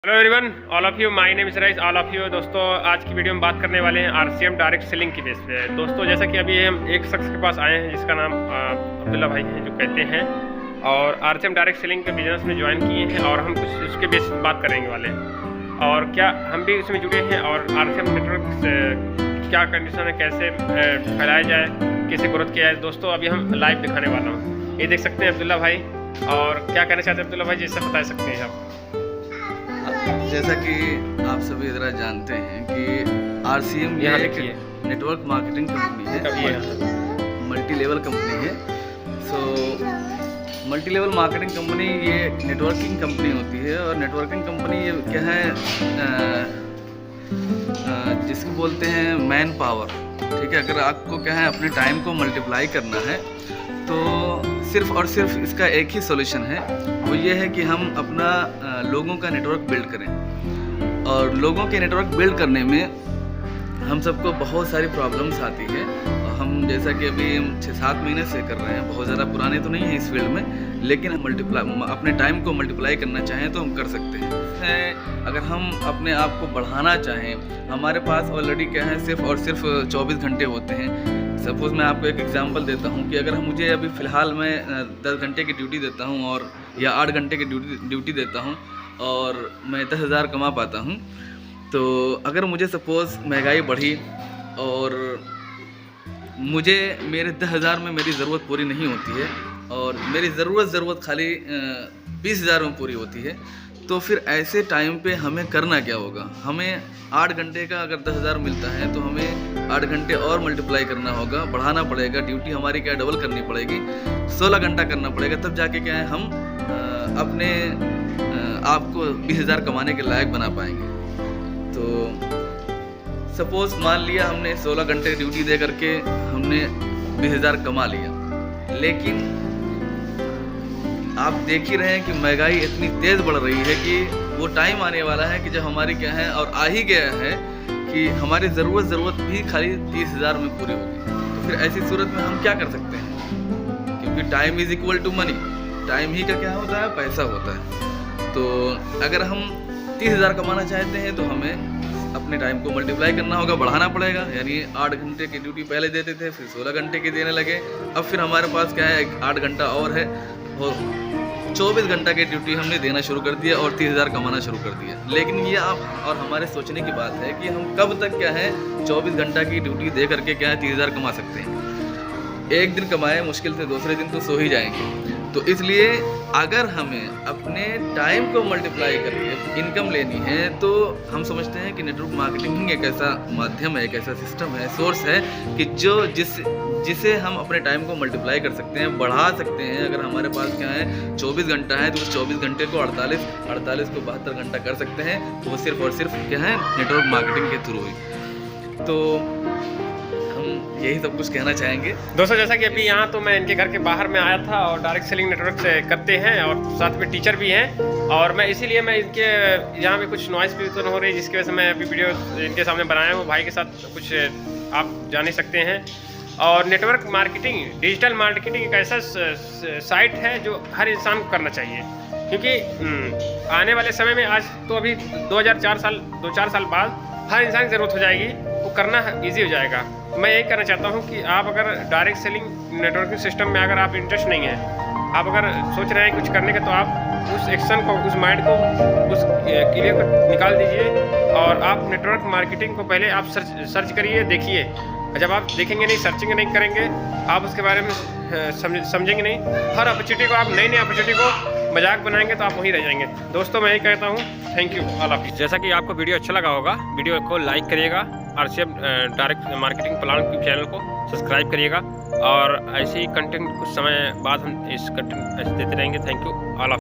Hello everyone, all of you, my name is rice, all of you. दोस्तों, आज की video में बात करने वाले हैं आरसीएम डायरेक्ट सेलिंग की बेस पे। दोस्तों, जैसा कि अभी हम एक शख्स के पास आए हैं जिसका नाम अब्दुल्ला भाई हैं, जो कहते हैं और आरसीएम डायरेक्ट सेलिंग के बिजनेस में ज्वाइन किए हैं और हम कुछ उसके बेस पे बात करेंगे वाले हैं और क्या हम भी उसमें जुड़े हैं और आरसीएम नेटवर्क से क्या कंडीशन है, कैसे फैलाया जाए, कैसे ग्रोथ किया जाए। दोस्तों, अभी हम लाइव दिखाने वाला हूँ। ये देख सकते हैं अब्दुल्ला भाई, और क्या कहना चाहते हैं अब्दुल्ला भाई, जैसे बता सकते हैं आप। जैसा कि आप सभी ज़रा जानते हैं कि आरसीएम ये एक नेटवर्क मार्केटिंग कंपनी है, मल्टी लेवल कंपनी है। So multi level marketing company ये नेटवर्किंग कंपनी होती है और नेटवर्किंग कंपनी ये क्या है, जिसको बोलते हैं मैन पावर। ठीक है, अगर आपको क्या है अपने टाइम को मल्टीप्लाई करना है तो सिर्फ और सिर्फ इसका एक ही सॉल्यूशन है, वो ये है कि हम अपना लोगों का नेटवर्क बिल्ड करें। और लोगों के नेटवर्क बिल्ड करने में हम सबको बहुत सारी प्रॉब्लम्स आती है। हम जैसा कि अभी 6-7 महीने से कर रहे हैं, बहुत ज़्यादा पुराने तो नहीं हैं इस फील्ड में, लेकिन हम अपने टाइम को मल्टीप्लाई करना चाहें तो हम कर सकते हैं। अगर हम अपने आप को बढ़ाना चाहें, हमारे पास ऑलरेडी क्या है सिर्फ और सिर्फ 24 घंटे होते हैं। सपोज़ मैं आपको एक एग्जांपल देता हूँ कि अगर मुझे अभी फ़िलहाल मैं 10 घंटे की ड्यूटी देता हूँ और या 8 घंटे की ड्यूटी देता हूँ और मैं 10,000 कमा पाता हूँ, तो अगर मुझे सपोज़ महंगाई बढ़ी और मुझे मेरे 10,000 में मेरी ज़रूरत पूरी नहीं होती है और मेरी ज़रूरत खाली 20,000 में पूरी होती है, तो फिर ऐसे टाइम पे हमें करना क्या होगा। हमें 8 घंटे का अगर 10,000 मिलता है तो हमें 8 घंटे और मल्टीप्लाई करना होगा, बढ़ाना पड़ेगा, ड्यूटी हमारी क्या डबल करनी पड़ेगी, 16 घंटा करना पड़ेगा, तब जाके क्या है हम अपने आप को 20,000 कमाने के लायक बना पाएंगे। तो सपोज़ मान लिया हमने 16 घंटे ड्यूटी दे करके हमने 20,000 कमा लिया, लेकिन आप देख ही रहे हैं कि महंगाई इतनी तेज़ बढ़ रही है कि वो टाइम आने वाला है कि जब हमारी क्या है, और आ ही गया है कि हमारी ज़रूरत भी खाली 30,000 में पूरी होगी। तो फिर ऐसी सूरत में हम क्या कर सकते हैं, क्योंकि time is equal to money. Time ही का क्या होता है, पैसा होता है। तो अगर हम 30,000 कमाना चाहते हैं तो हमें अपने टाइम को मल्टीप्लाई करना होगा, बढ़ाना पड़ेगा। यानी 8 घंटे की ड्यूटी पहले देते थे, फिर 16 घंटे की देने लगे। अब फिर हमारे पास क्या है, 8 घंटा और है और 24 घंटा की ड्यूटी हमने देना शुरू कर दिया और 30,000 कमाना शुरू कर दिया। लेकिन ये आप और हमारे सोचने की बात है कि हम कब तक क्या है 24 घंटा की ड्यूटी दे करके क्या है 30,000 कमा सकते हैं। एक दिन कमाए मुश्किल से, दूसरे दिन तो सो ही जाएंगे। तो इसलिए अगर हमें अपने टाइम को मल्टीप्लाई करके इनकम लेनी है तो हम समझते हैं कि नेटवर्क मार्केटिंग एक ऐसा माध्यम है, एक ऐसा सिस्टम है, सोर्स है कि जिसे हम अपने टाइम को मल्टीप्लाई कर सकते हैं, बढ़ा सकते हैं। अगर हमारे पास क्या है 24 घंटा है तो उस 24 घंटे को 48 को 72 घंटा कर सकते हैं। तो वो सिर्फ और सिर्फ क्या है नेटवर्क मार्केटिंग के थ्रू ही। तो हम यही सब कुछ कहना चाहेंगे। दोस्तों, जैसा कि अभी यहाँ तो मैं इनके घर के बाहर में आया था और डायरेक्ट सेलिंग नेटवर्क से करते हैं और साथ में टीचर भी हैं, और मैं इसीलिए मैं इनके यहाँ पे कुछ नॉइस भी उत्पन्न हो रही है, जिसकी वजह से मैं अभी वीडियो इनके सामने बनाया हूँ। भाई के साथ कुछ आप जान ही सकते हैं। और नेटवर्क मार्केटिंग, डिजिटल मार्केटिंग एक ऐसा साइट है जो हर इंसान को करना चाहिए, क्योंकि आने वाले समय में, आज तो अभी 2-4 साल बाद हर इंसान की ज़रूरत हो जाएगी, वो करना ईजी हो जाएगा। मैं यही कहना चाहता हूँ कि आप अगर डायरेक्ट सेलिंग नेटवर्किंग सिस्टम में अगर आप इंटरेस्ट नहीं है, आप अगर सोच रहे हैं कुछ करने का, तो आप उस एक्शन को, उस माइंड को, उस क्रिया को निकाल दीजिए और आप नेटवर्क मार्केटिंग को पहले आप सर्च करिए, देखिए। जब आप देखेंगे नहीं, सर्चिंग नहीं करेंगे, आप उसके बारे में समझेंगे नहीं, हर अपॉर्चुनिटी को, आप नई अपॉर्चुनिटी को मजाक बनाएंगे तो आप वहीं रह जाएंगे। दोस्तों, मैं यही कहता हूँ, thank you all of you. जैसा कि आपको वीडियो अच्छा लगा होगा, वीडियो को लाइक करिएगा, आरसीएम डायरेक्ट मार्केटिंग प्लान की चैनल को सब्सक्राइब करिएगा, और ऐसे ही कंटेंट कुछ समय बाद हम इस कंटेंट ऐसे देते रहेंगे। Thank you all of.